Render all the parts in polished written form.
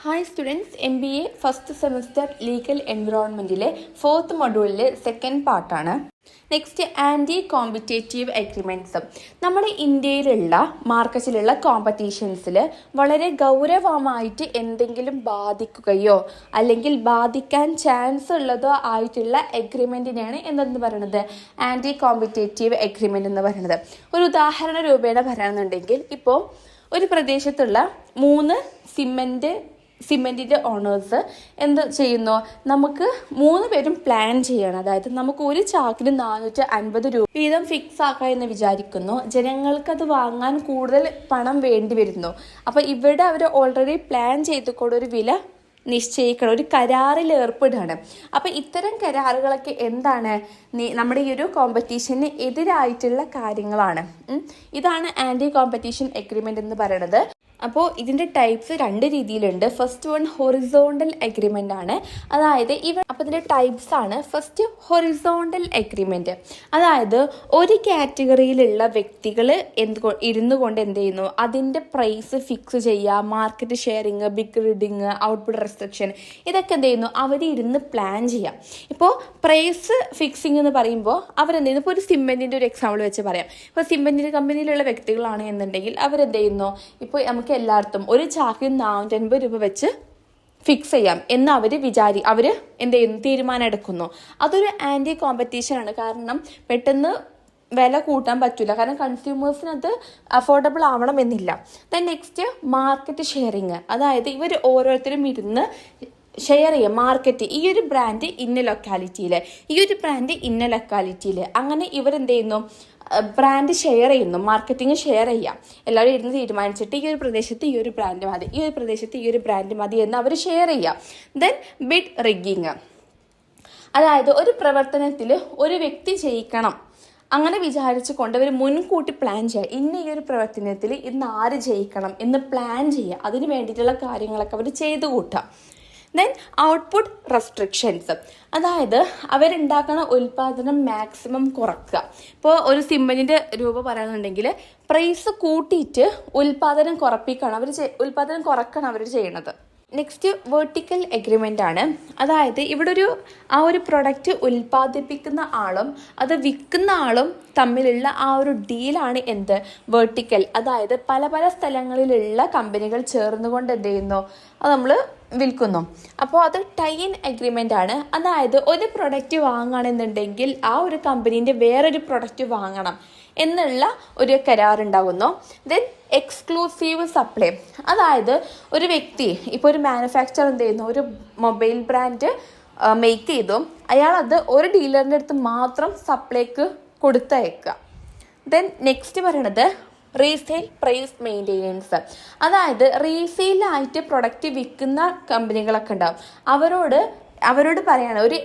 Hi students, MBA first semester legal എൻവിറോൺമെൻറ്റിലെ 4th മൊഡ്യൂളിലെ second പാർട്ടാണ്. Next anti competitive agreements. നമ്മുടെ ഇന്ത്യയിലുള്ള മാർക്കറ്റിലുള്ള കോമ്പറ്റീഷൻസിൽ വളരെ ഗൗരവമായിട്ട് എന്തെങ്കിലും ബാധിക്കുകയോ അല്ലെങ്കിൽ ബാധിക്കാൻ ചാൻസ് ഉള്ളതോ ആയിട്ടുള്ള എഗ്രിമെൻറ്റിനെയാണ് എന്തെന്ന് പറയുന്നത് ആൻറ്റി കോമ്പറ്റേറ്റീവ് എഗ്രിമെൻറ്റ് എന്ന് പറയുന്നത്. ഒരു ഉദാഹരണ രൂപേണ പറയുകയാണെന്നുണ്ടെങ്കിൽ, ഇപ്പോൾ ഒരു പ്രദേശത്തുള്ള 3 സിമെൻറ്റിൻ്റെ ഓണേഴ്സ് എന്ത് ചെയ്യുന്നു, നമുക്ക് 3 പേരും പ്ലാൻ ചെയ്യണം. അതായത് നമുക്ക് ഒരു ചാക്കിന് 450 രൂപ വീതം ഫിക്സ് ആക്കുക എന്ന് വിചാരിക്കുന്നു. ജനങ്ങൾക്കത് വാങ്ങാൻ കൂടുതൽ പണം വേണ്ടി വരുന്നു. അപ്പോൾ ഇവിടെ അവർ ഓൾറെഡി പ്ലാൻ ചെയ്തുകൊണ്ട് ഒരു വില നിശ്ചയിക്കണം, ഒരു കരാറിൽ ഏർപ്പെടുകയാണ്. അപ്പോൾ ഇത്തരം കരാറുകളൊക്കെ എന്താണ്, നമ്മുടെ ഈ ഒരു കോമ്പറ്റീഷന് എതിരായിട്ടുള്ള കാര്യങ്ങളാണ്. ഇതാണ് ആൻറ്റി കോമ്പറ്റീഷൻ എഗ്രിമെൻ്റ് എന്ന് പറയുന്നത്. അപ്പോൾ ഇതിൻ്റെ ടൈപ്സ് 2 രീതിയിലുണ്ട്. ഫസ്റ്റ് വൺ ഹൊറിസോണ്ടൽ എഗ്രിമെൻ്റ് ആണ്. അതായത് അപ്പോൾ ഇതിൻ്റെ ടൈപ്സ് ആണ്. ഫസ്റ്റ് ഹൊറിസോണ്ടൽ എഗ്രിമെൻറ്റ്, അതായത് ഒരു കാറ്റഗറിയിലുള്ള വ്യക്തികൾ ഇരുന്നു കൊണ്ട് എന്ത് ചെയ്യുന്നു, അതിൻ്റെ പ്രൈസ് ഫിക്സ് ചെയ്യുക, മാർക്കറ്റ് ഷെയറിങ്, ബിഗ് റീഡിങ്, ഔട്ട്പുട്ട് റെസ്ട്രിക്ഷൻ, ഇതൊക്കെ എന്ത് ചെയ്യുന്നു, അവരിരുന്ന് പ്ലാൻ ചെയ്യാം. ഇപ്പോൾ പ്രൈസ് ഫിക്സിംഗ് എന്ന് പറയുമ്പോൾ അവരെന്ത് ചെയ്യുന്നു, ഇപ്പോൾ ഒരു സിമെൻറ്റിൻ്റെ ഒരു എക്സാമ്പിൾ വെച്ച് പറയാം. ഇപ്പോൾ സിമെൻറ്റിൻ്റെ കമ്പനിയിലുള്ള വ്യക്തികളാണ് എന്നുണ്ടെങ്കിൽ അവരെന്ത് ചെയ്യുന്നു, ഇപ്പോൾ നമുക്ക് എല്ലായിടത്തും ഒരു ചാക്കിന് 450 രൂപ വെച്ച് ഫിക്സ് ചെയ്യാം എന്ന് അവർ എന്ത് ചെയ്യുന്നു, തീരുമാനം എടുക്കുന്നു. അതൊരു ആൻറ്റി കോമ്പറ്റീഷനാണ്. കാരണം പെട്ടെന്ന് വില കൂട്ടാൻ പറ്റില്ല, കാരണം കൺസ്യൂമേഴ്സിന് അത് അഫോർഡബിൾ ആവണമെന്നില്ല. ദെൻ നെക്സ്റ്റ് മാർക്കറ്റ് ഷെയറിങ്, അതായത് ഇവർ ഓരോരുത്തരും ഇരുന്ന് ഷെയർ ചെയ്യുക. മാർക്കറ്റ്, ഈ ഒരു ബ്രാൻഡ് ഇന്ന ലൊക്കാലിറ്റിയിൽ, ഈ ഒരു ബ്രാൻഡ് ഇന്ന ലൊക്കാലിറ്റിയിൽ, അങ്ങനെ ഇവരെന്ത് ചെയ്യുന്നു, ബ്രാൻഡ് ഷെയർ ചെയ്യുന്നു, മാർക്കറ്റിംഗ് ഷെയർ ചെയ്യാം. എല്ലാവരും ഇരുന്ന് തീരുമാനിച്ചിട്ട് ഈ ഒരു പ്രദേശത്ത് ഈ ഒരു ബ്രാൻഡ് മതി, ഈ ഒരു പ്രദേശത്ത് ഈ ഒരു ബ്രാൻഡ് മതി എന്ന് അവർ ഷെയർ ചെയ്യാം. ദെൻ ബിഡ് റിഗ്ഗിങ്, അതായത് ഒരു പ്രവർത്തനത്തിൽ ഒരു വ്യക്തി ജയിക്കണം അങ്ങനെ വിചാരിച്ചു കൊണ്ട് അവർ മുൻകൂട്ടി പ്ലാൻ ചെയ്യുക. ഇന്ന ഈ ഒരു പ്രവർത്തനത്തിൽ ഇന്ന് ആര് ജയിക്കണം എന്ന് പ്ലാൻ ചെയ്യുക. അതിന് വേണ്ടിയിട്ടുള്ള കാര്യങ്ങളൊക്കെ അവർ ചെയ്തു കൂട്ടുക. ദെൻ ഔട്ട്പുട്ട് റെസ്ട്രിക്ഷൻസ്, അതായത് അവരുണ്ടാക്കുന്ന ഉൽപ്പാദനം മാക്സിമം കുറക്കുക. ഇപ്പോൾ ഒരു സിമെൻറ്റിൻ്റെ രൂപ പറയുന്നുണ്ടെങ്കിൽ പ്രൈസ് കൂട്ടിയിട്ട് ഉൽപ്പാദനം കുറക്കണം അവർ ചെയ്യണത്. നെക്സ്റ്റ് വെർട്ടിക്കൽ എഗ്രിമെൻ്റ് ആണ്. അതായത് ഇവിടെ ആ ഒരു പ്രൊഡക്റ്റ് ഉൽപ്പാദിപ്പിക്കുന്ന ആളും അത് വിൽക്കുന്ന ആളും തമ്മിലുള്ള ആ ഒരു ഡീലാണ് എന്ത്, വെർട്ടിക്കൽ. അതായത് പല പല സ്ഥലങ്ങളിലുള്ള കമ്പനികൾ ചേർന്നുകൊണ്ട് എന്ത് ചെയ്യുന്നു, അത് നമ്മൾ വിൽക്കുന്നു. അപ്പോൾ അത് ടൈ ഇൻ എഗ്രിമെൻ്റ് ആണ്. അതായത് ഒരു പ്രൊഡക്റ്റ് വാങ്ങണമെന്നുണ്ടെങ്കിൽ ആ ഒരു കമ്പനീൻ്റെ വേറൊരു പ്രൊഡക്റ്റ് വാങ്ങണം എന്നുള്ള ഒരു കരാറുണ്ടാകുന്നു. ദെൻ എക്സ്ക്ലൂസീവ് സപ്ലൈ, അതായത് ഒരു വ്യക്തി, ഇപ്പോൾ ഒരു മാനുഫാക്ചർ എന്ത് ചെയ്യുന്നു, ഒരു മൊബൈൽ ബ്രാൻഡ് മേക്ക് ചെയ്തു, അയാളത് ഒരു ഡീലറിൻ്റെ അടുത്ത് മാത്രം സപ്ലൈക്ക് കൊടുത്തയക്കുക. ദെൻ നെക്സ്റ്റ് പറയണത് റീസെയിൽ പ്രൈസ് മെയിൻ്റെനൻസ്, അതായത് റീസെയിലായിട്ട് പ്രൊഡക്റ്റ് വിൽക്കുന്ന കമ്പനികളൊക്കെ ഉണ്ടാകും. അവരോട് പറയാണ് ഒരു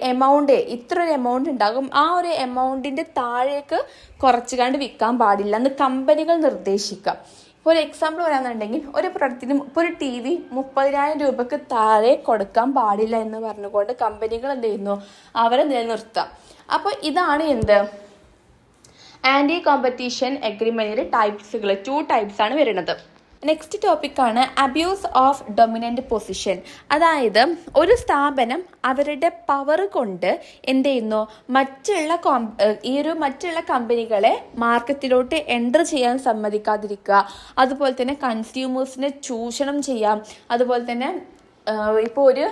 ഇത്ര ഒരു എമൗണ്ട് ഉണ്ടാകും, ആ ഒരു എമൗണ്ടിൻ്റെ താഴേക്ക് കുറച്ചുകൊണ്ട് വിൽക്കാൻ പാടില്ല എന്ന് കമ്പനികൾ നിർദ്ദേശിക്കാം. ഇപ്പോൾ ഒരു എക്സാമ്പിൾ പറയാന്നുണ്ടെങ്കിൽ, ഒരു പ്രൊഡക്റ്റിന് ഇപ്പോൾ ഒരു TV 30,000 രൂപയ്ക്ക് താഴെ കൊടുക്കാൻ പാടില്ല എന്ന് പറഞ്ഞുകൊണ്ട് കമ്പനികൾ എന്ത് ചെയ്യുന്നു, അവരെ നിലനിർത്താം. അപ്പോൾ ഇതാണ് എന്ത്, ആൻറ്റി കോമ്പറ്റീഷൻ എഗ്രിമെൻറ്റിൻ്റെ ടൈപ്സുകൾ. 2 ടൈപ്സ് ആണ് വരുന്നത്. നെക്സ്റ്റ് ടോപ്പിക്കാണ് അബ്യൂസ് ഓഫ് ഡൊമിനൻ്റ് പൊസിഷൻ, അതായത് ഒരു സ്ഥാപനം അവരുടെ പവർ കൊണ്ട് എന്ത് ചെയ്യുന്നു, മറ്റുള്ള കമ്പനികളെ മാർക്കറ്റിലോട്ട് എൻ്റർ ചെയ്യാൻ സമ്മതിക്കാതിരിക്കുക. അതുപോലെ തന്നെ കൺസ്യൂമേഴ്സിനെ ചൂഷണം ചെയ്യാം. അതുപോലെ തന്നെ ഇപ്പോൾ ഒരു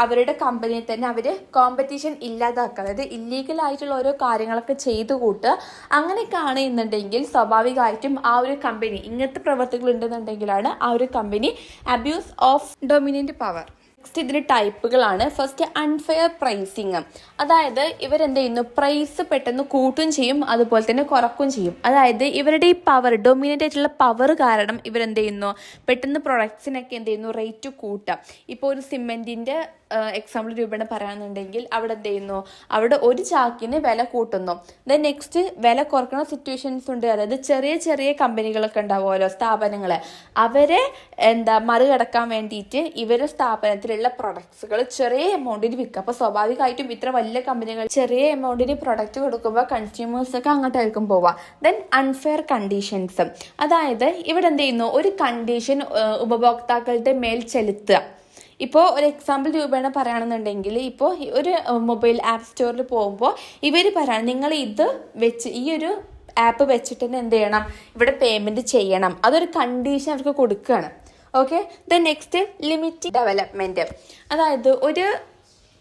അവരുടെ കമ്പനിയിൽ തന്നെ അവർ കോമ്പറ്റീഷൻ ഇല്ലാതാക്കുക, അതായത് ഇല്ലീഗലായിട്ടുള്ള ഓരോ കാര്യങ്ങളൊക്കെ ചെയ്തു കൂട്ടുക. അങ്ങനെയൊക്കെ ആണ് എന്നുണ്ടെങ്കിൽ സ്വാഭാവികമായിട്ടും ആ ഒരു കമ്പനി, ഇങ്ങനത്തെ പ്രവർത്തികൾ ഉണ്ടെന്നുണ്ടെങ്കിലാണ് ആ ഒരു company abuse of dominant power. Next ഇതിൻ്റെ ടൈപ്പുകളാണ്. ഫസ്റ്റ് അൺഫെയർ പ്രൈസിങ്, അതായത് ഇവരെന്ത് ചെയ്യുന്നു, പ്രൈസ് പെട്ടെന്ന് കൂട്ടും ചെയ്യും അതുപോലെ തന്നെ കുറക്കും ചെയ്യും. അതായത് ഇവരുടെ ഈ പവർ, ഡൊമിനൻ്റ് ആയിട്ടുള്ള പവർ കാരണം ഇവരെന്ത് ചെയ്യുന്നു, പെട്ടെന്ന് പ്രൊഡക്ട്സിനൊക്കെ എന്ത് ചെയ്യുന്നു, റേറ്റ് കൂട്ടാം. ഇപ്പോൾ ഒരു സിമെൻറ്റിൻ്റെ എക്സാമ്പിൾ രൂപേണ പറയുകയാണെന്നുണ്ടെങ്കിൽ അവിടെ എന്ത് ചെയ്യുന്നു, അവിടെ ഒരു ചാക്കിന് വില കൂട്ടുന്നു. ദെൻ നെക്സ്റ്റ് വില കുറക്കുന്ന സിറ്റുവേഷൻസ് ഉണ്ട്. അതായത് ചെറിയ ചെറിയ കമ്പനികളൊക്കെ ഉണ്ടാവുമല്ലോ, സ്ഥാപനങ്ങൾ, അവരെ മറികടക്കാൻ വേണ്ടിയിട്ട് ഇവരുടെ സ്ഥാപനത്തിലുള്ള പ്രൊഡക്ട്സുകൾ ചെറിയ എമൗണ്ടിന് വിൽക്കുക. അപ്പോൾ സ്വാഭാവികമായിട്ടും ഇത്ര വലിയ കമ്പനികൾ ചെറിയ എമൗണ്ടിന് പ്രൊഡക്റ്റ് കൊടുക്കുമ്പോൾ കൺസ്യൂമേഴ്സൊക്കെ അങ്ങോട്ടായിരിക്കും പോവുക. ദെൻ അൺഫെയർ കണ്ടീഷൻസ്, അതായത് ഇവിടെ എന്ത് ചെയ്യുന്നു, ഒരു കണ്ടീഷൻ ഉപഭോക്താക്കളുടെ മേൽ ചെലുത്തുക. ഇപ്പോൾ ഒരു എക്സാമ്പിൾ രൂപേണ പറയുകയാണെന്നുണ്ടെങ്കിൽ ഇപ്പോൾ ഒരു മൊബൈൽ ആപ്പ് സ്റ്റോറിൽ പോകുമ്പോൾ ഇവർ പറയണം നിങ്ങൾ ഇത് വെച്ച് ഈ ഒരു ആപ്പ് വെച്ചിട്ട് തന്നെ എന്ത് ചെയ്യണം, ഇവിടെ പേയ്മെൻറ്റ് ചെയ്യണം. അതൊരു കണ്ടീഷൻ അവർക്ക് കൊടുക്കുകയാണ്. Okay. Then next limit development. അതായത് ഒരു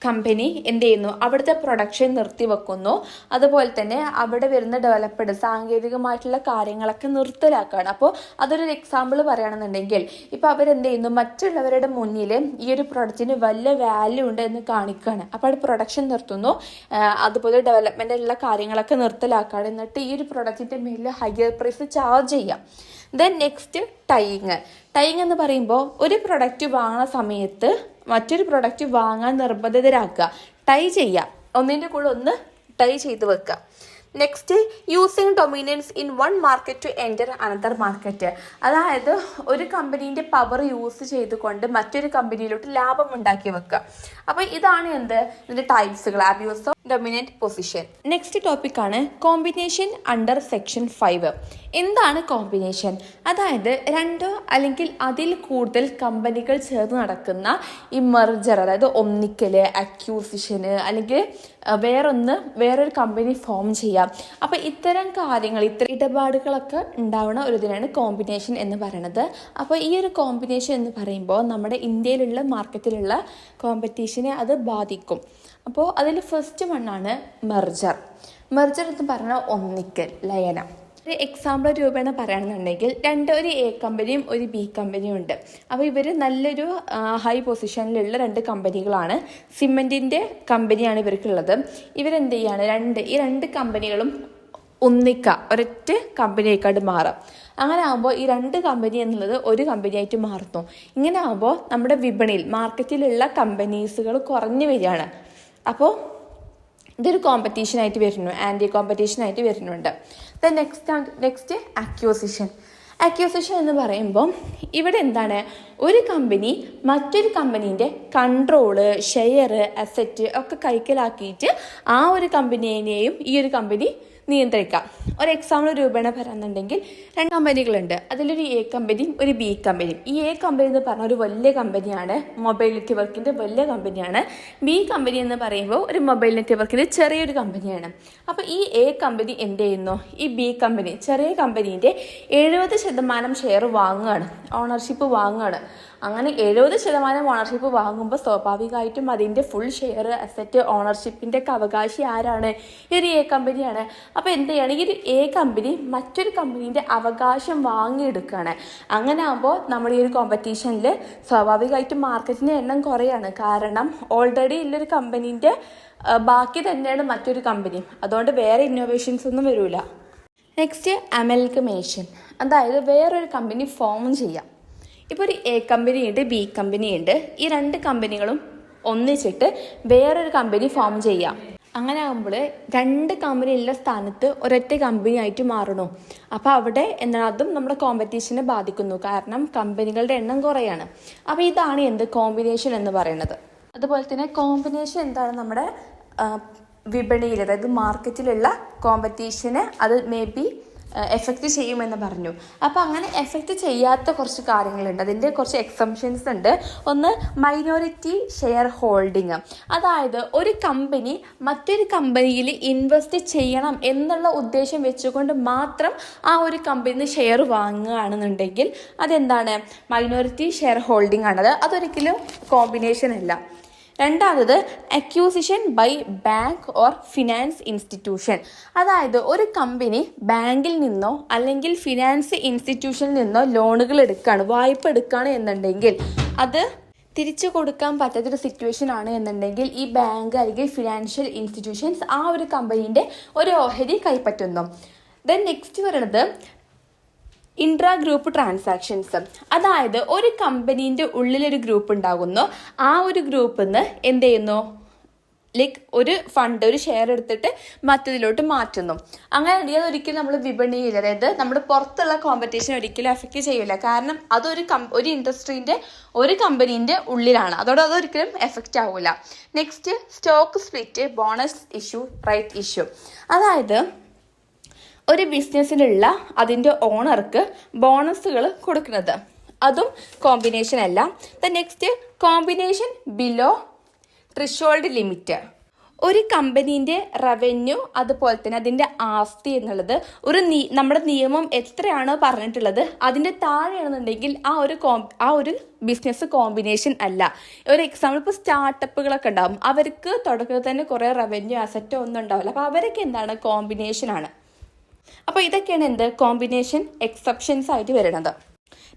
കമ്പനി എന്ത് ചെയ്യുന്നു, അവിടുത്തെ പ്രൊഡക്ഷൻ നിർത്തിവെക്കുന്നു. അതുപോലെ തന്നെ അവിടെ വരുന്ന ഡെവലപ്ഡ് സാങ്കേതികമായിട്ടുള്ള കാര്യങ്ങളൊക്കെ നിർത്തലാക്കുകയാണ്. അപ്പോൾ അതൊരു എക്സാമ്പിൾ പറയുകയാണെന്നുണ്ടെങ്കിൽ ഇപ്പോൾ അവരെന്ത് ചെയ്യുന്നു, മറ്റുള്ളവരുടെ മുന്നിൽ ഈ ഒരു പ്രൊഡക്റ്റിന് വലിയ വാല്യൂ ഉണ്ട് എന്ന് കാണിക്കുകയാണ്. അപ്പോൾ അവിടെ പ്രൊഡക്ഷൻ നിർത്തുന്നു, അതുപോലെ ഡെവലപ്മെൻറ്റുള്ള കാര്യങ്ങളൊക്കെ നിർത്തലാക്കുകയാണ്. എന്നിട്ട് ഈ ഒരു പ്രൊഡക്റ്റിൻ്റെ മേലിൽ ഹയർ പ്രൈസ് ചാർജ് ചെയ്യാം. ദെൻ നെക്സ്റ്റ് ടൈയിങ് എന്ന് പറയുമ്പോൾ ഒരു പ്രൊഡക്റ്റ് വാങ്ങുന്ന സമയത്ത് മറ്റൊരു പ്രൊഡക്റ്റ് വാങ്ങാൻ നിർബന്ധിതരാക്കുക, ടൈ ചെയ്യുക, ഒന്നിൻ്റെ കൂടെ ഒന്ന് ടൈ ചെയ്ത് വെക്കുക. Next using dominance in one market to enter another market. അതായത് ഒരു കമ്പനീൻ്റെ പവർ യൂസ് ചെയ്തുകൊണ്ട് മറ്റൊരു കമ്പനിയിലോട്ട് ലാഭം ഉണ്ടാക്കി വെക്കുക. അപ്പോൾ ഇതാണ് ഇതിൻ്റെ ടൈപ്സുകൾ, abuse of dominant position. Next ടോപ്പിക്കാണ് കോമ്പിനേഷൻ അണ്ടർ സെക്ഷൻ 5. എന്താണ് കോമ്പിനേഷൻ? അതായത് രണ്ടോ അല്ലെങ്കിൽ അതിൽ കൂടുതൽ കമ്പനികൾ ചേർന്ന് നടക്കുന്ന ഈ മെർജർ, അതായത് ഒന്നിക്കല്, അക്യൂസിഷന്, അല്ലെങ്കിൽ വേറൊരു കമ്പനി ഫോം ചെയ്യാം. അപ്പോൾ ഇത്തരം കാര്യങ്ങൾ, ഇത്തരം ഇടപാടുകളൊക്കെ ഉണ്ടാവുന്ന ഒരു ഇതിനാണ് കോമ്പിനേഷൻ എന്ന് പറയുന്നത്. അപ്പോൾ ഈ ഒരു കോമ്പിനേഷൻ എന്ന് പറയുമ്പോൾ നമ്മുടെ ഇന്ത്യയിലുള്ള മാർക്കറ്റിലുള്ള കോമ്പറ്റീഷനെ അത് ബാധിക്കും. അപ്പോൾ അതിൽ ഫസ്റ്റ് വണ്ണാണ് മെർജർ എന്ന് പറഞ്ഞാൽ ഒന്നിക്കൽ, ലയനം. ഒരു എക്സാമ്പിൾ രൂപേണ പറയുകയാണെന്നുണ്ടെങ്കിൽ ഒരു എ കമ്പനിയും ഒരു ബി കമ്പനിയും ഉണ്ട്. അപ്പോൾ ഇവർ നല്ലൊരു ഹൈ പൊസിഷനിലുള്ള 2 കമ്പനികളാണ്. സിമെൻറ്റിൻ്റെ കമ്പനിയാണ് ഇവർക്കുള്ളത്. ഇവരെന്ത് ചെയ്യാണ്, ഈ 2 കമ്പനികളും ഒരൊറ്റ കമ്പനിയായിക്കാണ്ട് മാറാം. അങ്ങനെ ആകുമ്പോൾ ഈ 2 കമ്പനി എന്നുള്ളത് ഒരു കമ്പനിയായിട്ട് മാറുന്നു. ഇങ്ങനെ ആകുമ്പോൾ നമ്മുടെ വിപണിയിൽ മാർക്കറ്റിലുള്ള കമ്പനീസുകൾ കുറഞ്ഞു വരികയാണ്. അപ്പോൾ ഇതൊരു കോമ്പറ്റീഷനായിട്ട് വരുന്നു, ആൻറ്റി കോമ്പറ്റീഷനായിട്ട് വരുന്നുണ്ട്. ദെൻ നെക്സ്റ്റ് അക്യൂസിഷൻ എന്ന് പറയുമ്പോൾ ഇവിടെ എന്താണ്, ഒരു കമ്പനി മറ്റൊരു കമ്പനീൻ്റെ കൺട്രോള്, ഷെയർ, അസറ്റ് ഒക്കെ കൈക്കലാക്കിയിട്ട് ആ ഒരു കമ്പനിയെയും ഈ ഒരു കമ്പനി നിയന്ത്രിക്കാം. ഒരു എക്സാമ്പിൾ രൂപേണ പറയുന്നുണ്ടെങ്കിൽ 2 കമ്പനികളുണ്ട്. അതിലൊരു എ കമ്പനിയും ഒരു ബി കമ്പനിയും. ഈ എ കമ്പനി എന്ന് പറഞ്ഞാൽ ഒരു വലിയ കമ്പനിയാണ്, മൊബൈൽ നെറ്റ്വർക്കിൻ്റെ വലിയ കമ്പനിയാണ്. ബി കമ്പനി എന്ന് പറയുമ്പോൾ ഒരു മൊബൈൽ നെറ്റ്വർക്കിൻ്റെ ചെറിയൊരു കമ്പനിയാണ്. അപ്പോൾ ഈ എ കമ്പനി എന്ത് ചെയ്യുന്നു, ഈ ബി കമ്പനി ചെറിയ കമ്പനീൻ്റെ 70% ഷെയർ വാങ്ങുകയാണ്, ഓണർഷിപ്പ് വാങ്ങുകയാണ്. അങ്ങനെ 70% ഓണർഷിപ്പ് വാങ്ങുമ്പോൾ സ്വാഭാവികമായിട്ടും അതിൻ്റെ ഫുൾ ഷെയർ, അസറ്റ്, ഓണർഷിപ്പിൻ്റെ ഒക്കെ അവകാശി ആരാണ്, ഈ ഒരു എ കമ്പനിയാണ്. അപ്പോൾ എന്ത് ചെയ്യണം, ഈ ഒരു എ കമ്പനി മറ്റൊരു കമ്പനീൻ്റെ അവകാശം വാങ്ങിയെടുക്കുകയാണ്. അങ്ങനെ ആകുമ്പോൾ നമ്മുടെ ഈ ഒരു കോമ്പറ്റീഷനിൽ സ്വാഭാവികമായിട്ടും മാർക്കറ്റിൻ്റെ എണ്ണം കുറയാണ്. കാരണം ഓൾറെഡി ഉള്ളൊരു കമ്പനീൻ്റെ ബാക്കി തന്നെയാണ് മറ്റൊരു കമ്പനി. അതുകൊണ്ട് വേറെ ഇന്നോവേഷൻസ് ഒന്നും വരില്ല. നെക്സ്റ്റ് അമൽഗമേഷൻ, അതായത് വേറൊരു കമ്പനി ഫോം ചെയ്യാം. ഇപ്പോൾ ഒരു എ കമ്പനി ഉണ്ട്, ബി കമ്പനി ഉണ്ട്. ഈ 2 കമ്പനികളും ഒന്നിച്ചിട്ട് വേറൊരു കമ്പനി ഫോം ചെയ്യാം. അങ്ങനെ ആകുമ്പോൾ 2 കമ്പനിയുള്ള സ്ഥാനത്ത് ഒരൊറ്റ കമ്പനി ആയിട്ട് മാറണു. അപ്പോൾ അവിടെ അതും നമ്മുടെ കോമ്പറ്റീഷനെ ബാധിക്കുന്നു. കാരണം കമ്പനികളുടെ എണ്ണം കുറയാണ്. അപ്പോൾ ഇതാണ് കോമ്പിനേഷൻ എന്ന് പറയുന്നത്. അതുപോലെ തന്നെ കോമ്പിനേഷൻ എന്താണ്, നമ്മുടെ വിപണിയിൽ, അതായത് മാർക്കറ്റിലുള്ള കോമ്പറ്റീഷനെ അത് മേ ബി എഫക്റ്റ് ചെയ്യുമെന്ന് പറഞ്ഞു. അപ്പോൾ അങ്ങനെ എഫക്റ്റ് ചെയ്യാത്ത കുറച്ച് കാര്യങ്ങളുണ്ട്, അതിൻ്റെ കുറച്ച് എക്സംഷൻസ് ഉണ്ട്. ഒന്ന് മൈനോറിറ്റി ഷെയർ ഹോൾഡിങ്. അതായത് ഒരു കമ്പനി മറ്റൊരു കമ്പനിയിൽ ഇൻവെസ്റ്റ് ചെയ്യണം എന്നുള്ള ഉദ്ദേശം വെച്ചുകൊണ്ട് മാത്രം ആ ഒരു കമ്പനിയിൽ ഷെയർ വാങ്ങുകയാണെന്നുണ്ടെങ്കിൽ അതെന്താണ്, മൈനോറിറ്റി ഷെയർ ഹോൾഡിംഗ് ആണത്. അതൊരിക്കലും കോമ്പിനേഷൻ അല്ല. രണ്ടാമത് acquisition by bank or finance institution. അതായത് ഒരു കമ്പനി ബാങ്കിൽ നിന്നോ അല്ലെങ്കിൽ ഫിനാൻസ് ഇൻസ്റ്റിറ്റ്യൂഷനിൽ നിന്നോ ലോണുകൾ എടുക്കുകയാണ്, വായ്പ എടുക്കുകയാണ് എന്നുണ്ടെങ്കിൽ അത് തിരിച്ചു കൊടുക്കാൻ പറ്റാത്തൊരു സിറ്റുവേഷൻ ആണ് എന്നുണ്ടെങ്കിൽ ഈ ബാങ്ക് അല്ലെങ്കിൽ ഫിനാൻഷ്യൽ ഇൻസ്റ്റിറ്റ്യൂഷൻസ് ആ ഒരു കമ്പനീൻ്റെ ഒരു ഓഹരി കൈപ്പറ്റുന്നു. ദെൻ നെക്സ്റ്റ് പറയുന്നത് ഇൻട്രാ ഗ്രൂപ്പ് ട്രാൻസാക്ഷൻസ്. അതായത് ഒരു കമ്പനീൻ്റെ ഉള്ളിലൊരു ഗ്രൂപ്പ് ഉണ്ടാകുന്നു, ആ ഒരു ഗ്രൂപ്പിൽ നിന്ന് എന്ത് ചെയ്യുന്നു, ഒരു ഫണ്ട്, ഒരു ഷെയർ എടുത്തിട്ട് മറ്റതിലോട്ട് മാറ്റുന്നു. അങ്ങനെ ഉണ്ടെങ്കിൽ അതൊരിക്കലും നമ്മൾ വിപണിയിൽ, അതായത് നമ്മുടെ പുറത്തുള്ള കോമ്പറ്റീഷൻ ഒരിക്കലും എഫക്റ്റ് ചെയ്യില്ല. കാരണം അതൊരു ഇൻഡസ്ട്രീൻ്റെ ഒരു കമ്പനീൻ്റെ ഉള്ളിലാണ്, അതോടെ അതൊരിക്കലും എഫക്റ്റ് ആവില്ല. Next stock split, bonus issue, right issue. അതായത് ഒരു ബിസിനസ്സിലുള്ള അതിൻ്റെ ഓണർക്ക് ബോണസുകൾ കൊടുക്കുന്നത്. അതും കോമ്പിനേഷൻ അല്ല. Next combination below threshold limit. ഒരു കമ്പനീൻ്റെ റവന്യൂ അതുപോലെ തന്നെ അതിൻ്റെ ആസ്തി എന്നുള്ളത് നമ്മുടെ നിയമം എത്രയാണോ പറഞ്ഞിട്ടുള്ളത് അതിൻ്റെ താഴെയാണെന്നുണ്ടെങ്കിൽ ആ ഒരു ബിസിനസ് കോമ്പിനേഷൻ അല്ല. ഒരു എക്സാമ്പിൾ ഇപ്പോൾ സ്റ്റാർട്ടപ്പുകളൊക്കെ ഉണ്ടാവും, അവർക്ക് തുടക്കത്തിൽ തന്നെ കുറേ റവന്യൂ അസറ്റോ ഒന്നും ഉണ്ടാവില്ല. അപ്പോൾ അവരൊക്കെ എന്താണ്, കോമ്പിനേഷനാണ്. അപ്പോൾ ഇതൊക്കെയാണ് എന്ത്, കോമ്പിനേഷൻ എക്സെപ്ഷൻസ് ആയിട്ട് വരുന്നത്.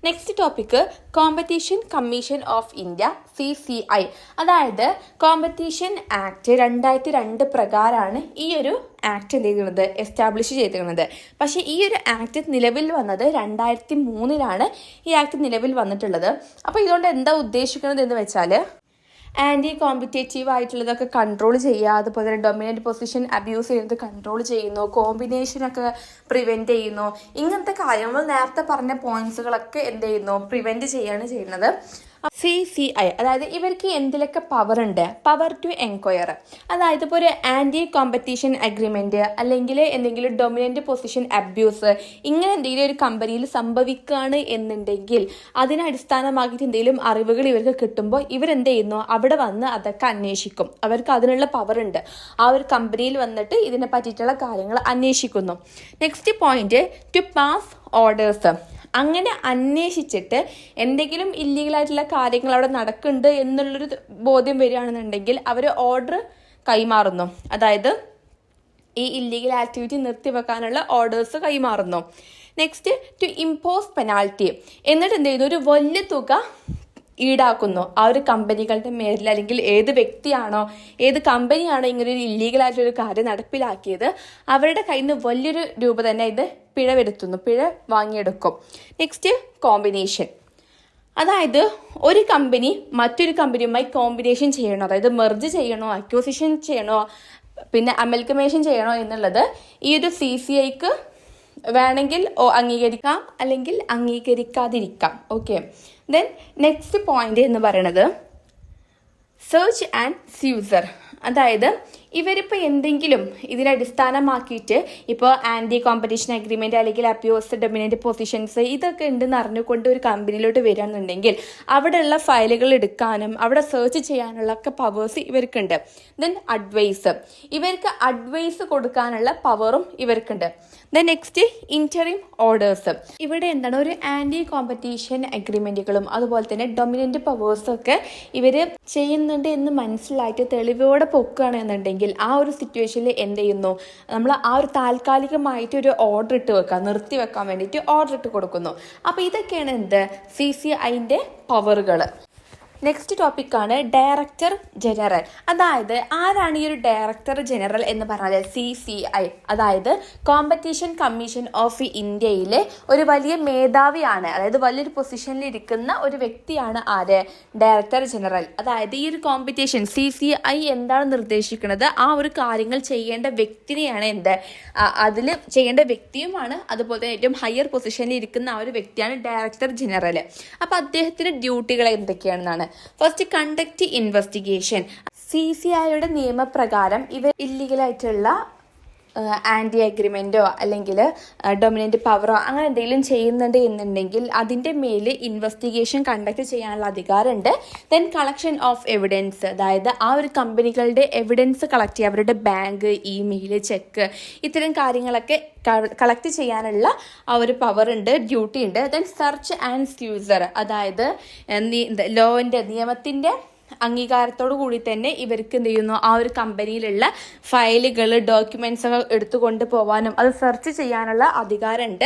Next topic competition commission of India CCI. അതായത് കോമ്പറ്റീഷൻ ആക്ട് 2002 പ്രകാരമാണ് ഈ ഒരു ആക്ട് എന്ത് ചെയ്യുന്നത്, എസ്റ്റാബ്ലിഷ് ചെയ്തിരുന്നത്. പക്ഷേ ഈ ഒരു ആക്ട് നിലവിൽ വന്നത് 2003 ഈ ആക്ട് നിലവിൽ വന്നിട്ടുള്ളത്. അപ്പോൾ ഇതുകൊണ്ട് എന്താ ഉദ്ദേശിക്കുന്നത് എന്ന് വെച്ചാൽ ആൻറ്റി കോമ്പറ്റേറ്റീവ് ആയിട്ടുള്ളതൊക്കെ കൺട്രോൾ ചെയ്യുക, അതുപോലെ തന്നെ ഡൊമിനൻ്റ് പൊസിഷൻ അബ്യൂസ് ചെയ്യുന്നത് കൺട്രോൾ ചെയ്യുന്നു, കോമ്പിനേഷനൊക്കെ പ്രിവെൻറ്റ് ചെയ്യുന്നു. ഇങ്ങനത്തെ കാര്യങ്ങൾ നേരത്തെ പറഞ്ഞ പോയിന്റ്സുകളൊക്കെ എന്ത് ചെയ്യുന്നു, പ്രിവെൻറ്റ് ചെയ്യാണ് ചെയ്യുന്നത്. CCI അതായത് ഇവർക്ക് എന്തിലൊക്കെ പവർ ഉണ്ട്, പവർ ടു എൻക്വയർ. അതായത് ഇപ്പോൾ ഒരു ആൻറ്റി കോമ്പറ്റീഷൻ അഗ്രിമെൻറ്റ് അല്ലെങ്കിൽ എന്തെങ്കിലും ഡൊമിനൻ്റ് പൊസിഷൻ അബ്യൂസ് ഇങ്ങനെ എന്തെങ്കിലും ഒരു കമ്പനിയിൽ സംഭവിക്കുകയാണ് എന്നുണ്ടെങ്കിൽ അതിനെ അടിസ്ഥാനമാക്കിയിട്ട് എന്തെങ്കിലും അറിവുകൾ ഇവർക്ക് കിട്ടുമ്പോൾ ഇവരെന്ത് ചെയ്യുന്നു, അവിടെ വന്ന് അതൊക്കെ അന്വേഷിക്കും. അവർക്ക് അതിനുള്ള പവർ ഉണ്ട്. ആ ഒരു കമ്പനിയിൽ വന്നിട്ട് ഇതിനെ പറ്റിയിട്ടുള്ള കാര്യങ്ങൾ അന്വേഷിക്കുന്നു. Next point, to pass orders. അങ്ങനെ അന്വേഷിച്ചിട്ട് എന്തെങ്കിലും ഇല്ലീഗലായിട്ടുള്ള കാര്യങ്ങൾ അവിടെ നടക്കുന്നുണ്ട് എന്നുള്ളൊരു ബോധ്യം വരികയാണെന്നുണ്ടെങ്കിൽ അവർ ഓർഡർ കൈമാറുന്നു. അതായത് ഈ ഇല്ലീഗൽ ആക്ടിവിറ്റി നിർത്തിവെക്കാനുള്ള ഓർഡേഴ്സ് കൈമാറുന്നു. Next, to impose penalty. എന്നിട്ട് എന്ത് ചെയ്യുന്നു, ഒരു വലിയ തുക ഈടാക്കുന്നു ആ ഒരു കമ്പനികളുടെ മേലിൽ, അല്ലെങ്കിൽ ഏത് വ്യക്തിയാണോ ഏത് കമ്പനിയാണോ ഇങ്ങനെ ഒരു ഇല്ലീഗലായിട്ടൊരു കാര്യം നടപ്പിലാക്കിയത് അവരുടെ കയ്യിൽ നിന്ന് വലിയൊരു രൂപ തന്നെ ഇത് പിഴ വരുത്തുന്നു, പിഴ വാങ്ങിയെടുക്കും. Next, combination. അതായത് ഒരു കമ്പനി മറ്റൊരു കമ്പനിയുമായി കോമ്പിനേഷൻ ചെയ്യണോ, അതായത് മെർജ് ചെയ്യണോ, അക്വിസിഷൻ ചെയ്യണോ, പിന്നെ അമൽഗമേഷൻ ചെയ്യണോ എന്നുള്ളത് ഈ ഒരു CCIക്ക് വേണമെങ്കിൽ അംഗീകരിക്കാം അല്ലെങ്കിൽ അംഗീകരിക്കാതിരിക്കാം. ഓക്കെ. ദെൻ നെക്സ്റ്റ് പോയിന്റ് എന്ന് പറയുന്നത് സെർച്ച് ആൻഡ് സ്യൂസർ. അതായത് ഇവരിപ്പോൾ എന്തെങ്കിലും ഇതിനെ അടിസ്ഥാനമാക്കിയിട്ട് ഇപ്പോൾ ആൻറ്റി കോമ്പറ്റീഷൻ അഗ്രിമെൻറ്റ് അല്ലെങ്കിൽ അബ്യൂസ് ഡൊമിനൻ്റ് പൊസിഷൻസ് ഇതൊക്കെ ഉണ്ടെന്ന് അറിഞ്ഞുകൊണ്ട് ഒരു കമ്പനിയിലോട്ട് വരികയാണെന്നുണ്ടെങ്കിൽ അവിടെയുള്ള ഫയലുകൾ എടുക്കാനും അവിടെ സെർച്ച് ചെയ്യാനുള്ള ഒക്കെ പവേഴ്സ് ഇവർക്കുണ്ട്. ദെൻ അഡ്വൈസ്, ഇവർക്ക് അഡ്വൈസ് കൊടുക്കാനുള്ള പവറും ഇവർക്കുണ്ട്. Then next, interim orders. ഇവിടെ എന്താണ്, ഒരു ആൻറ്റി കോമ്പറ്റീഷൻ അഗ്രിമെൻറ്റുകളും അതുപോലെ തന്നെ ഡൊമിനൻ്റ് പവേഴ്സും ഒക്കെ ഇവർ ചെയ്യുന്നുണ്ട് എന്ന് മനസ്സിലായിട്ട് തെളിവോടെ പൊക്കുകയാണെന്നുണ്ടെങ്കിൽ ആ ഒരു സിറ്റുവേഷനിൽ എന്ത് ചെയ്യുന്നു, നമ്മൾ ആ ഒരു താൽക്കാലികമായിട്ട് ഒരു ഓർഡർ ഇട്ട് വെക്കുക, നിർത്തി വെക്കാൻ വേണ്ടിയിട്ട് ഓർഡർ ഇട്ട് കൊടുക്കുന്നു. അപ്പോൾ ഇതൊക്കെയാണ് എന്ത്, CCIൻ്റെ പവറുകൾ. നെക്സ്റ്റ് ടോപ്പിക്കാണ് ഡയറക്ടർ ജനറൽ. അതായത് ആരാണ് ഈ ഒരു ഡയറക്ടർ ജനറൽ എന്ന് പറഞ്ഞാൽ CCI, അതായത് കോമ്പറ്റീഷൻ കമ്മീഷൻ ഓഫ് ഇന്ത്യയിലെ ഒരു വലിയ മേധാവിയാണ്, അതായത് വലിയൊരു പൊസിഷനിൽ ഇരിക്കുന്ന ഒരു വ്യക്തിയാണ് ആര്, ഡയറക്ടർ ജനറൽ. അതായത് ഈ ഒരു കോമ്പറ്റീഷൻ CCI എന്താണ് നിർദ്ദേശിക്കുന്നത് ആ ഒരു കാര്യങ്ങൾ ചെയ്യേണ്ട വ്യക്തിനെയാണ് അതിൽ ചെയ്യേണ്ട വ്യക്തിയുമാണ്, അതുപോലെ തന്നെ ഏറ്റവും ഹയർ പൊസിഷനിൽ ഇരിക്കുന്ന ആ ഒരു വ്യക്തിയാണ് ഡയറക്ടർ ജനറൽ. അപ്പോൾ അദ്ദേഹത്തിൻ്റെ ഡ്യൂട്ടികൾ എന്തൊക്കെയാണെന്നാണ്. First, conduct investigation. CCIയുടെ നിയമപ്രകാരം ഇവർ ഇല്ലീഗലായിട്ടുള്ള ആൻറ്റി അഗ്രിമെൻറ്റോ അല്ലെങ്കിൽ ഡൊമിനൻ്റ് പവറോ അങ്ങനെ എന്തെങ്കിലും ചെയ്യുന്നുണ്ട് എന്നുണ്ടെങ്കിൽ അതിൻ്റെ മേൽ ഇൻവെസ്റ്റിഗേഷൻ കണ്ടക്ട് ചെയ്യാനുള്ള അധികാരമുണ്ട്. ദെൻ കളക്ഷൻ ഓഫ് എവിഡൻസ്, അതായത് ആ ഒരു കമ്പനികളുടെ എവിഡൻസ് കളക്ട് ചെയ്യുക, അവരുടെ ബാങ്ക്, ഇമെയിൽ, ചെക്ക് ഇത്തരം കാര്യങ്ങളൊക്കെ കളക്ട് ചെയ്യാനുള്ള ആ ഒരു പവർ ഉണ്ട്, ഡ്യൂട്ടി ഉണ്ട്. ദെൻ സെർച്ച് ആൻഡ് സ്യൂസർ, അതായത് നിയമത്തിൻ്റെ അംഗീകാരത്തോടു കൂടി തന്നെ ഇവർക്ക് എന്ത് ചെയ്യുന്നു, ആ ഒരു കമ്പനിയിലുള്ള ഫയലുകൾ, ഡോക്യുമെൻറ്റ്സ് എടുത്തുകൊണ്ട് പോകാനും അത് സെർച്ച് ചെയ്യാനുള്ള അധികാരമുണ്ട്.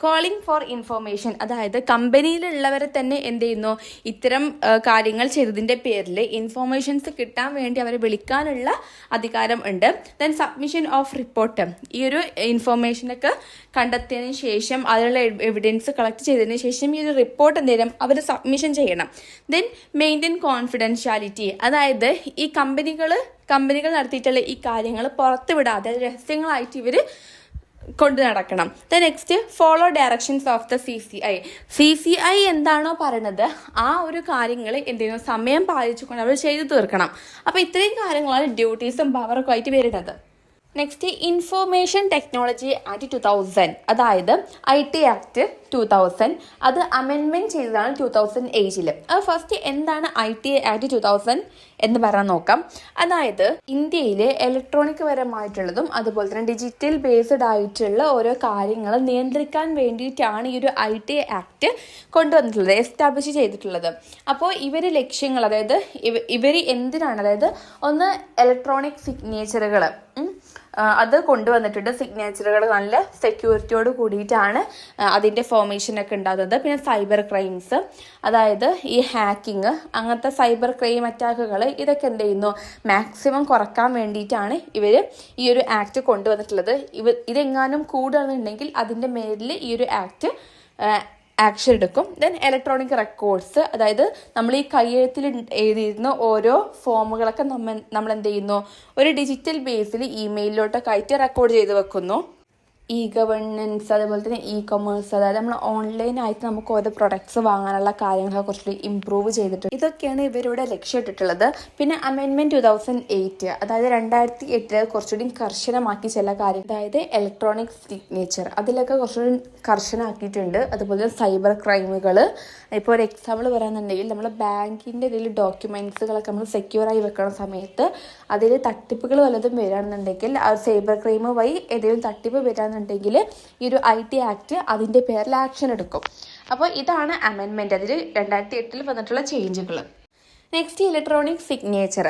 കോളിംഗ് ഫോർ ഇൻഫോർമേഷൻ, അതായത് കമ്പനിയിലുള്ളവരെ തന്നെ എന്ത് ചെയ്യുന്നു, ഇത്തരം കാര്യങ്ങൾ ചെയ്തതിൻ്റെ പേരിൽ ഇൻഫോർമേഷൻസ് കിട്ടാൻ വേണ്ടി അവരെ വിളിക്കാനുള്ള അധികാരം ഉണ്ട്. ദെൻ സബ്മിഷൻ ഓഫ് റിപ്പോർട്ട്, ഈ ഒരു ഇൻഫോർമേഷനൊക്കെ കണ്ടെത്തിയതിന് ശേഷം അതിനുള്ള എവിഡൻസ് കളക്ട് ചെയ്തതിന് ശേഷം ഈ ഒരു റിപ്പോർട്ട് എന്തെങ്കിലും അവർ സബ്മിഷൻ ചെയ്യണം. ദെൻ മെയിൻറ്റെയിൻ കോൺഫിഡൻഷ്യാലിറ്റി, അതായത് ഈ കമ്പനികൾ നടത്തിയിട്ടുള്ള ഈ കാര്യങ്ങൾ പുറത്ത് വിടാതെ രഹസ്യങ്ങളായിട്ട് ഇവർ കൊണ്ടു നടക്കണം. Next, follow directions of the CCI എന്താണോ പറയുന്നത് ആ ഒരു കാര്യങ്ങൾ എന്ത് ചെയ്യുന്നു, സമയം പാലിച്ചുകൊണ്ട് അവർ ചെയ്തു തീർക്കണം. അപ്പോൾ ഇത്രയും കാര്യങ്ങളാണ് ഡ്യൂട്ടീസും പവറൊക്കെ ആയിട്ട് വരുന്നത്. നെക്സ്റ്റ് ഇൻഫോർമേഷൻ ടെക്നോളജി ആക്ട് 2000, അതായത് IT ആക്ട് 2000, അത് അമെൻമെൻറ്റ് ചെയ്തതാണ് 2008. അത് ഫസ്റ്റ് എന്താണ് IT ആക്ട് 2000 എന്ന് പറയാൻ നോക്കാം. അതായത് ഇന്ത്യയിൽ ഇലക്ട്രോണിക് പരമായിട്ടുള്ളതും അതുപോലെ തന്നെ ഡിജിറ്റൽ ബേസ്ഡ് ആയിട്ടുള്ള ഓരോ കാര്യങ്ങൾ നിയന്ത്രിക്കാൻ വേണ്ടിയിട്ടാണ് ഈ ഒരു IT ആക്ട് കൊണ്ടുവന്നിട്ടുള്ളത്, എസ്റ്റാബ്ലിഷ് ചെയ്തിട്ടുള്ളത്. അപ്പോൾ ഇവർ ലക്ഷ്യങ്ങൾ, അതായത് ഇവർ എന്തിനാണ്, അതായത് ഒന്ന് ഇലക്ട്രോണിക് സിഗ്നേച്ചറുകൾ അത് കൊണ്ടുവന്നിട്ടുണ്ട്. സിഗ്നേച്ചറുകൾ നല്ല സെക്യൂരിറ്റിയോട് കൂടിയിട്ടാണ് അതിൻ്റെ ഫോർമേഷനൊക്കെ ഉണ്ടാകുന്നത്. പിന്നെ സൈബർ ക്രൈംസ്, അതായത് ഈ ഹാക്കിങ്, അങ്ങനത്തെ സൈബർ ക്രൈം അറ്റാക്കുകൾ, ഇതൊക്കെ എന്ത് ചെയ്യുന്നു, മാക്സിമം കുറക്കാൻ വേണ്ടിയിട്ടാണ് ഇവർ ഈ ഒരു ആക്ട് കൊണ്ടുവന്നിട്ടുള്ളത്. ഇതെങ്ങാനും കൂടുകയാണെന്നുണ്ടെങ്കിൽ അതിൻ്റെ മേലിൽ ഈ ഒരു ആക്ട് ആക്ഷൻ എടുക്കും. ദെൻ ഇലക്ട്രോണിക് റെക്കോർഡ്സ്, അതായത് നമ്മൾ ഈ കയ്യെഴുത്തിൽ എഴുതിയിരുന്ന ഓരോ ഫോമുകളൊക്കെ നമ്മൾ എന്ത് ചെയ്യുന്നു, ഒരു ഡിജിറ്റൽ ബേസിൽ ഇമെയിലിലോട്ടൊക്കെ ആയിട്ട് റെക്കോർഡ് ചെയ്ത് വെക്കുന്നു. ഗവേണൻസ്, അതുപോലെ തന്നെ കൊമേഴ്സ്, അതായത് നമ്മൾ ഓൺലൈനായിട്ട് നമുക്ക് ഓരോ പ്രൊഡക്ട്സ് വാങ്ങാനുള്ള കാര്യങ്ങളൊക്കെ കുറച്ചുകൂടി ഇമ്പ്രൂവ് ചെയ്തിട്ടുണ്ട്. ഇതൊക്കെയാണ് ഇവരുടെ ലക്ഷ്യമിട്ടിട്ടുള്ളത്. പിന്നെ അമെൻമെൻറ്റ് 2008, അതായത് 2008 കുറച്ചുകൂടി കർശനമാക്കി ചില കാര്യം, അതായത് ഇലക്ട്രോണിക് സിഗ്നേച്ചർ അതിലൊക്കെ കുറച്ചുകൂടി കർശനമാക്കിയിട്ടുണ്ട്. അതുപോലെ സൈബർ ക്രൈമുകൾ, ഇപ്പോൾ ഒരു എക്സാമ്പിൾ പറയാന്നുണ്ടെങ്കിൽ നമ്മൾ ബാങ്കിൻ്റെ ഇതിൽ ഡോക്യുമെൻറ്റ്സുകളൊക്കെ നമ്മൾ സെക്യൂറായി വെക്കുന്ന സമയത്ത് അതിൽ തട്ടിപ്പുകൾ വല്ലതും വരികയാണെന്നുണ്ടെങ്കിൽ ആ സൈബർ ക്രൈം വഴി ഏതെങ്കിലും തട്ടിപ്പ് വരികയാണെന്നുണ്ടെങ്കിൽ ഈ ഒരു IT ആക്ട് അതിൻ്റെ പേരിൽ ആക്ഷൻ എടുക്കും. അപ്പോൾ ഇതാണ് അമെൻമെൻറ്റ്, അതിൽ 2008 വന്നിട്ടുള്ള ചേഞ്ചുകൾ. നെക്സ്റ്റ് ഇലക്ട്രോണിക് സിഗ്നേച്ചർ,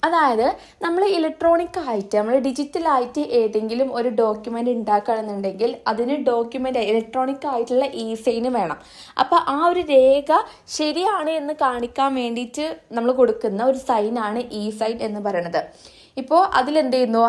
അതായത് നമ്മൾ ഇലക്ട്രോണിക് ആയിട്ട് നമ്മൾ ഡിജിറ്റലായിട്ട് ഏതെങ്കിലും ഒരു ഡോക്യുമെൻ്റ് ഉണ്ടാക്കുകയാണെന്നുണ്ടെങ്കിൽ അതിന് ഡോക്യുമെൻ്റ് ഇലക്ട്രോണിക് ആയിട്ടുള്ള സൈൻ വേണം. അപ്പോൾ ആ ഒരു രേഖ ശരിയാണ് എന്ന് കാണിക്കാൻ വേണ്ടിയിട്ട് നമ്മൾ കൊടുക്കുന്ന ഒരു സൈനാണ് സൈൻ എന്ന് പറയുന്നത്. ഇപ്പോൾ അതിലെന്ത് ചെയ്യുന്നു,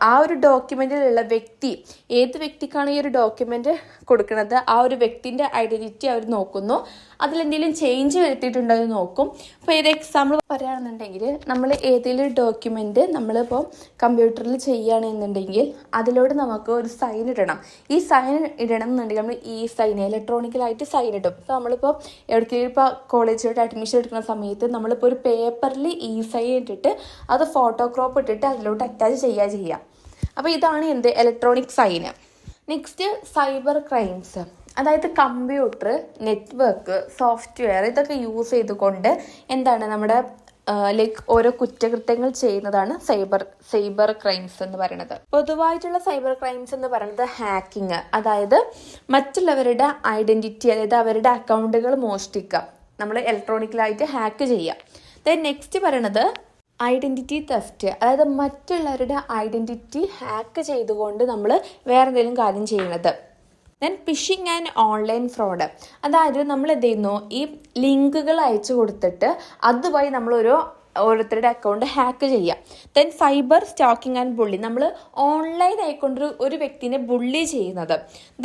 ആ ഒരു ഡോക്യുമെൻറ്റിലുള്ള വ്യക്തി, ഏത് വ്യക്തിക്കാണ് ഈ ഒരു ഡോക്യുമെൻ്റ് കൊടുക്കുന്നത്, ആ ഒരു വ്യക്തിൻ്റെ ഐഡൻറ്റിറ്റി അവർ നോക്കുന്നു. അതിലെന്തെങ്കിലും ചേഞ്ച് വരുത്തിയിട്ടുണ്ടോ എന്ന് നോക്കും. ഇപ്പോൾ ഒരു എക്സാമ്പിൾ പറയുകയാണെന്നുണ്ടെങ്കിൽ നമ്മൾ ഏതെങ്കിലും ഡോക്യുമെൻ്റ് നമ്മളിപ്പോൾ കമ്പ്യൂട്ടറിൽ ചെയ്യുകയാണെന്നുണ്ടെങ്കിൽ അതിലോട്ട് നമുക്ക് ഒരു സൈൻ ഇടണം. ഈ സൈൻ ഇടണം എന്നുണ്ടെങ്കിൽ നമ്മൾ സൈൻ ഇലക്ട്രോണിക്കലായിട്ട് സൈൻ ഇടും. ഇപ്പോൾ നമ്മളിപ്പോൾ എവിടേക്കെങ്കിലും ഇപ്പോൾ കോളേജിലോട്ട് അഡ്മിഷൻ എടുക്കുന്ന സമയത്ത് നമ്മളിപ്പോൾ ഒരു പേപ്പറിൽ സൈൻ ഇട്ടിട്ട് അത് ഫോട്ടോക്രോപ്പ് ഇട്ടിട്ട് അതിലോട്ട് അറ്റാച്ച് ചെയ്യുക. അപ്പോൾ ഇതാണ് എന്ത് electronic sign. Next cyber crimes, അതായത് കമ്പ്യൂട്ടർ, നെറ്റ്വർക്ക്, സോഫ്റ്റ്വെയർ ഇതൊക്കെ യൂസ് ചെയ്തുകൊണ്ട് എന്താണ് നമ്മുടെ ഓരോ കുറ്റകൃത്യങ്ങൾ ചെയ്യുന്നതാണ് സൈബർ ക്രൈംസ് എന്ന് പറയുന്നത്. പൊതുവായിട്ടുള്ള സൈബർ ക്രൈംസ് എന്ന് പറയുന്നത് ഹാക്കിങ്, അതായത് മറ്റുള്ളവരുടെ ഐഡൻറ്റിറ്റി, അതായത് അവരുടെ അക്കൗണ്ടുകൾ മോഷ്ടിക്കുക, നമ്മൾ ഇലക്ട്രോണിക്കലായിട്ട് ഹാക്ക് ചെയ്യുക. ദെൻ നെക്സ്റ്റ് പറയണത് ഐഡൻറ്റിറ്റി തെഫ്റ്റ്, അതായത് മറ്റുള്ളവരുടെ ഐഡൻറ്റിറ്റി ഹാക്ക് ചെയ്തുകൊണ്ട് നമ്മൾ വേറെ എന്തെങ്കിലും കാര്യം ചെയ്യുന്നത്. Then phishing and online fraud, അതായത് നമ്മൾ എന്ത് ചെയ്യുന്നു, ഈ ലിങ്കുകൾ അയച്ചു കൊടുത്തിട്ട് അതുവഴി നമ്മൾ ഓരോരുത്തരുടെ അക്കൗണ്ട് ഹാക്ക് ചെയ്യാം. Then cyber stocking and bully, നമ്മൾ ഓൺലൈൻ ആയിക്കൊണ്ട് ഒരു വ്യക്തിനെ ബുള്ളി ചെയ്യുന്നത്.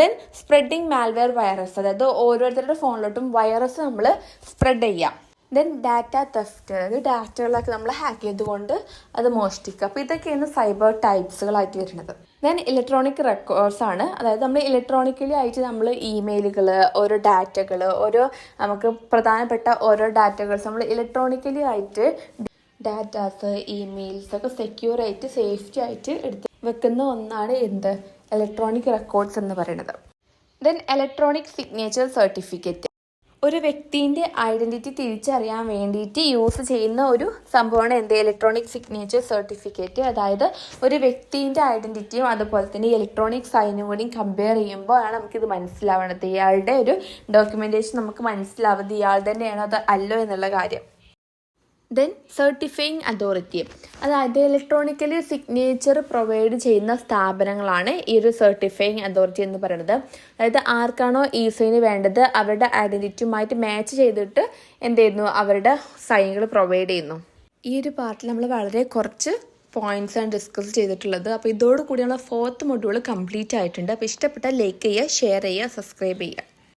ദെൻ സ്പ്രെഡിങ് മാൽവെയർ വൈറസ്, അതായത് ഓരോരുത്തരുടെ ഫോണിലോട്ടും വൈറസ് നമ്മൾ സ്പ്രെഡ് ചെയ്യാം. ദെൻ ഡാറ്റ തെഫ്റ്റ്, അതായത് ഡാറ്റകളൊക്കെ നമ്മൾ ഹാക്ക് ചെയ്തുകൊണ്ട് അത് മോഷ്ടിക്കുക. അപ്പോൾ ഇതൊക്കെയാണ് സൈബർ ടൈപ്സുകളായിട്ട് വരുന്നത്. ദെൻ ഇലക്ട്രോണിക് റെക്കോർഡ്സ് ആണ്, അതായത് നമ്മൾ ഇലക്ട്രോണിക്കലി ആയിട്ട് നമ്മൾ ഇമെയിലുകൾ, ഓരോ ഡാറ്റകൾ, നമുക്ക് പ്രധാനപ്പെട്ട ഓരോ ഡാറ്റകൾസ് നമ്മൾ ഇലക്ട്രോണിക്കലി ആയിട്ട് ഡാറ്റാസ്, ഇമെയിൽസ് ഒക്കെ സെക്യൂർ ആയിട്ട് സേഫ്റ്റി ആയിട്ട് എടുത്ത് വെക്കുന്ന ഒന്നാണ് ഇലക്ട്രോണിക് റെക്കോർഡ്സ് എന്ന് പറയുന്നത്. ദെൻ ഇലക്ട്രോണിക് സിഗ്നേച്ചർ സർട്ടിഫിക്കറ്റ്, ഒരു വ്യക്തിൻ്റെ ഐഡൻറ്റിറ്റി തിരിച്ചറിയാൻ വേണ്ടിയിട്ട് യൂസ് ചെയ്യുന്ന ഒരു സംഭവമാണ് ഇലക്ട്രോണിക് സിഗ്നേച്ചർ സർട്ടിഫിക്കറ്റ്. അതായത് ഒരു വ്യക്തിൻ്റെ ഐഡൻറ്റിറ്റിയും അതുപോലെ തന്നെ ഇലക്ട്രോണിക് സൈനും കൂടി കമ്പയർ ചെയ്യുമ്പോഴാണ് നമുക്കിത് മനസ്സിലാവുന്നത്. ഇയാളുടെ ഒരു ഡോക്യുമെൻറ്റേഷൻ നമുക്ക് മനസ്സിലാവുന്നത് ഇയാൾ തന്നെയാണോ അത് അല്ലോ എന്നുള്ള കാര്യം. ദെൻ സർട്ടിഫയിങ് അതോറിറ്റി, അതായത് ഇലക്ട്രോണിക്കലി സിഗ്നേച്ചർ പ്രൊവൈഡ് ചെയ്യുന്ന സ്ഥാപനങ്ങളാണ് ഈ ഒരു സർട്ടിഫയിങ് അതോറിറ്റി എന്ന് പറയുന്നത്. അതായത് ആർക്കാണോ സൈന് വേണ്ടത് അവരുടെ ഐഡൻറ്റിറ്റിയുമായിട്ട് മാച്ച് ചെയ്തിട്ട് എന്ത് ചെയ്യുന്നു, അവരുടെ സൈനുകൾ പ്രൊവൈഡ് ചെയ്യുന്നു. ഈ ഒരു പാർട്ടിൽ നമ്മൾ വളരെ കുറച്ച് പോയിന്റ്സ് ആണ് ഡിസ്കസ് ചെയ്തിട്ടുള്ളത്. അപ്പോൾ ഇതോടുകൂടി നമ്മൾ 4th മൊഡ്യൂൾ കംപ്ലീറ്റ് ആയിട്ടുണ്ട്. അപ്പോൾ ഇഷ്ടപ്പെട്ടാൽ ലൈക്ക് ചെയ്യുക, ഷെയർ ചെയ്യുക, സബ്സ്ക്രൈബ് ചെയ്യുക.